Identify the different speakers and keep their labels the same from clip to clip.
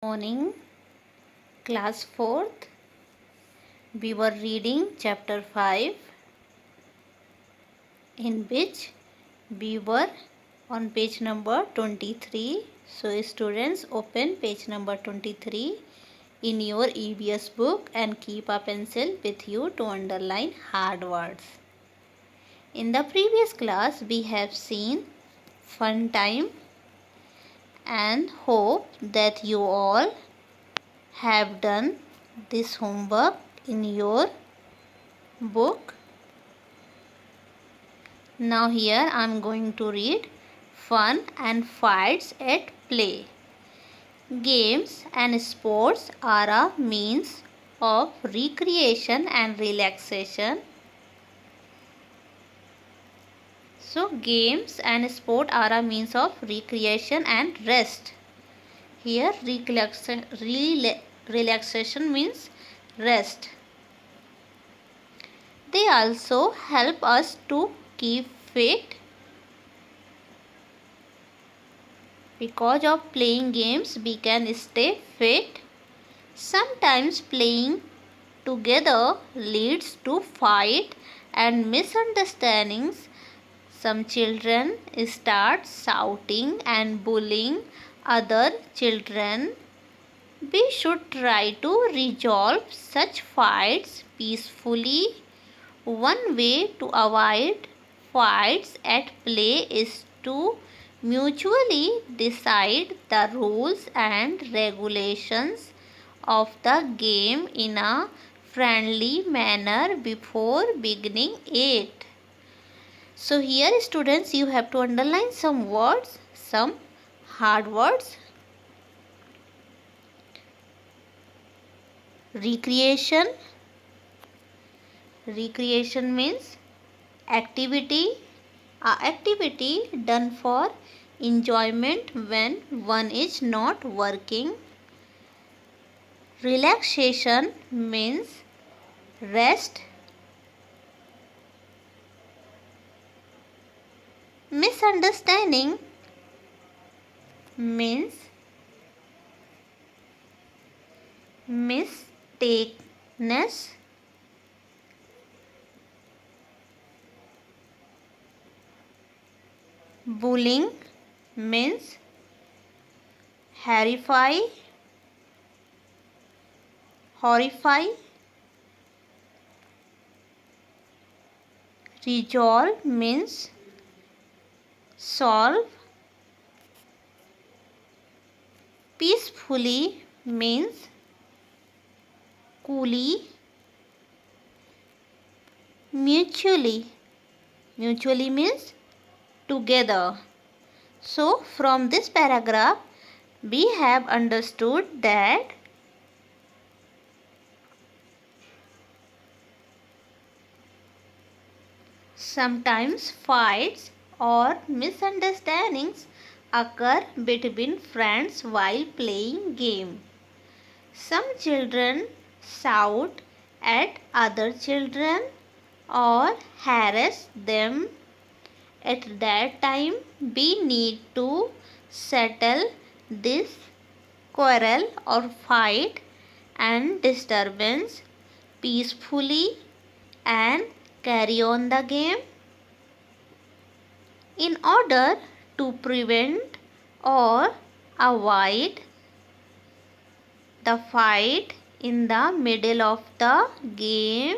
Speaker 1: Morning, class 4th. We were reading chapter 5, in which we were on page number 23. So students, open page number 23 in your EVS book and keep a pencil with you to underline hard words. In the previous class we have seen fun time and hope that you all have done this homework in your book. Now here I am going to read fun and fights at play. Games and sports are a means of recreation and relaxation. So games and sport are a means of recreation and rest. Here relaxation means rest. They also help us to keep fit. Because of playing games, we can stay fit. Sometimes playing together leads to fight and misunderstandings. Some children start shouting and bullying other children. We should try to resolve such fights peacefully. One way to avoid fights at play is to mutually decide the rules and regulations of the game in a friendly manner before beginning it. So here students, you have to underline some words, some hard words. Recreation. Recreation means activity. Activity done for enjoyment when one is not working. Relaxation means rest. Misunderstanding means mistakeness. Bullying means horrify. Resolve means solve. Peacefully means coolly. Mutually means together. So from this paragraph we have understood that sometimes fights or misunderstandings occur between friends while playing game. Some children shout at other children or harass them. At that time, we need to settle this quarrel or fight and disturbance peacefully and carry on the game. In order to prevent or avoid the fight in the middle of the game,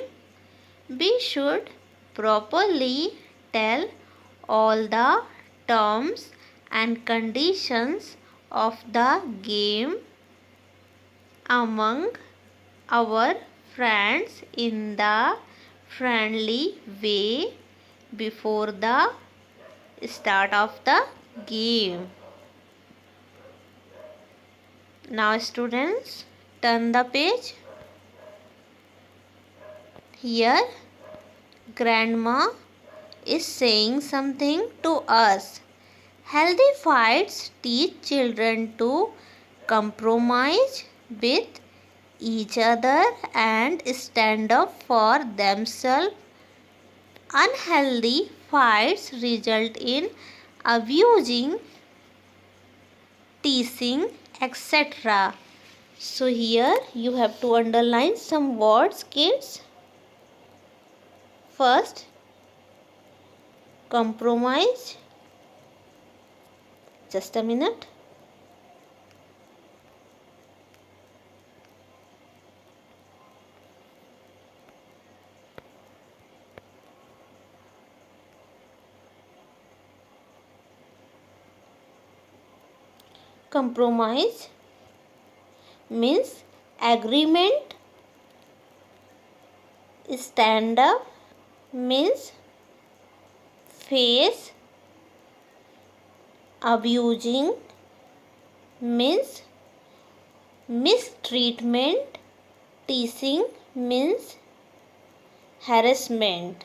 Speaker 1: we should properly tell all the terms and conditions of the game among our friends in the friendly way before the start of the game. Now students, turn the page. Here grandma is saying something to us. Healthy fights teach children to compromise with each other and stand up for themselves. Unhealthy fights result in abusing, teasing, etc. So here you have to underline some words, kids. First, compromise. Just a minute. Compromise means agreement. Stand up means face. Abusing means mistreatment. Teasing means harassment.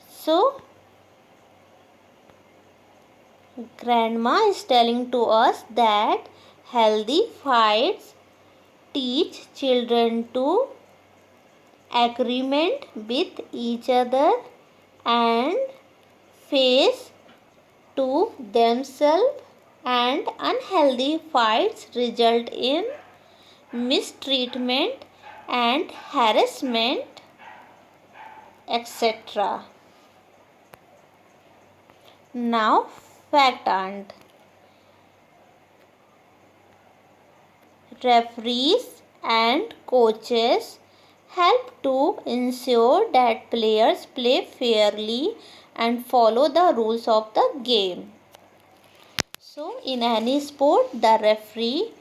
Speaker 1: So grandma is telling to us that healthy fights teach children to agreement with each other and face to themselves, and unhealthy fights result in mistreatment and harassment, etc. Now, fact and referees and coaches help to ensure that players play fairly and follow the rules of the game. So, in any sport, the referee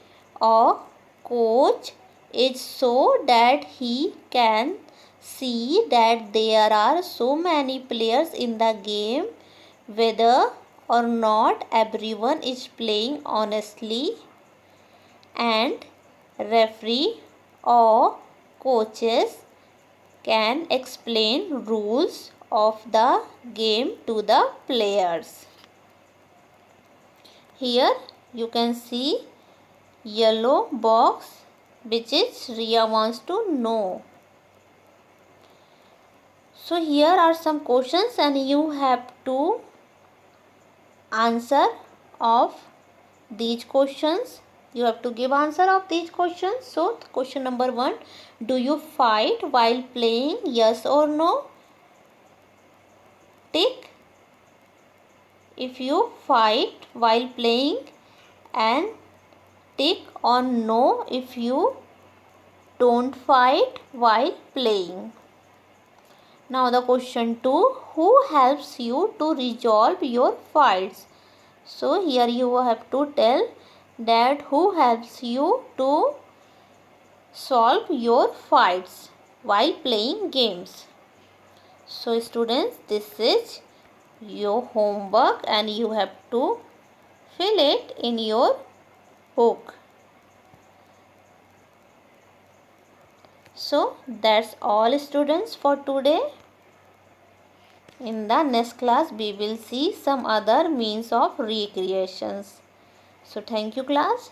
Speaker 1: or coach is so that he can see that there are so many players in the game, whether or not everyone is playing honestly, and referee or coaches can explain rules of the game to the players. Here you can see yellow box which is Riya wants to know. So here are some questions and you have to answer of these questions. You have to give answer of these questions. So question number 1, do you fight while playing? Yes or no? Tick if you fight while playing and tick on no if you don't fight while playing. Now the question 2, who helps you to resolve your fights? So here you have to tell that who helps you to solve your fights while playing games. So students, this is your homework and you have to fill it in your book. So that's all students for today. In the next class we will see some other means of recreations. So thank you class.